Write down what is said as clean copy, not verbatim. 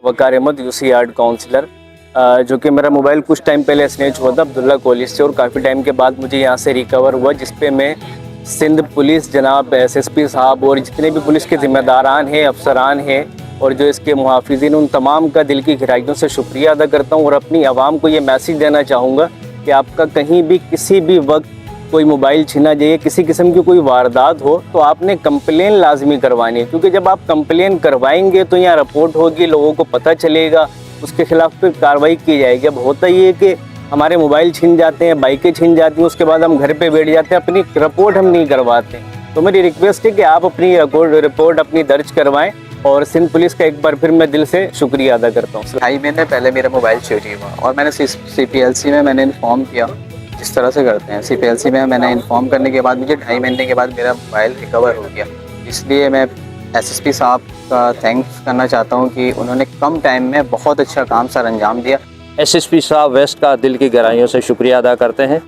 वकार Ahmad UC yard counsellor, जो कि मेरा मोबाइल कुछ टाइम पहले स्नेच हुआ था अब्दुल्ला कॉलेज से, और काफ़ी टाइम के बाद मुझे यहाँ से रिकवर हुआ, जिस पे मैं सिंध पुलिस जनाब एसएसपी साहब और जितने भी पुलिस के ज़िम्मेदारान हैं, अफसरान हैं और जो इसके मुहाफ़िज़ीन, उन तमाम का दिल की गहराइयों से शुक्रिया अदा करता हूँ। और अपनी आवाम को ये मैसेज देना चाहूँगा कि आपका कहीं भी किसी भी वक्त कोई मोबाइल छीना जाइए, किसी किस्म की कोई वारदात हो तो आपने कंप्लेन लाजमी करवानी है, क्योंकि जब आप कंप्लेन करवाएंगे तो यहाँ रिपोर्ट होगी, लोगों को पता चलेगा, उसके खिलाफ फिर कार्रवाई की जाएगी। अब होता ये है कि हमारे मोबाइल छीन जाते हैं, बाइकें छीन जाती हैं, उसके बाद हम घर पे बैठ जाते हैं, अपनी रिपोर्ट हम नहीं करवाते। तो मेरी रिक्वेस्ट है कि आप अपनी रिपोर्ट अपनी दर्ज करवाएं, और सिंध पुलिस का एक बार फिर मैं दिल से शुक्रिया अदा करता हूँ। 2.5 महीने पहले मेरा मोबाइल चोरी हुआ और मैंने CPLC में मैंने इन्फॉर्म किया, जिस तरह से करते हैं CPLC में मैंने इन्फॉर्म करने के बाद मुझे 2.5 महीने के बाद मेरा मोबाइल रिकवर हो गया। इसलिए मैं SSP साहब का थैंक्स करना चाहता हूँ कि उन्होंने कम टाइम में बहुत अच्छा काम सर अंजाम दिया। SSP साहब वेस्ट का दिल की गहराइयों से शुक्रिया अदा करते हैं।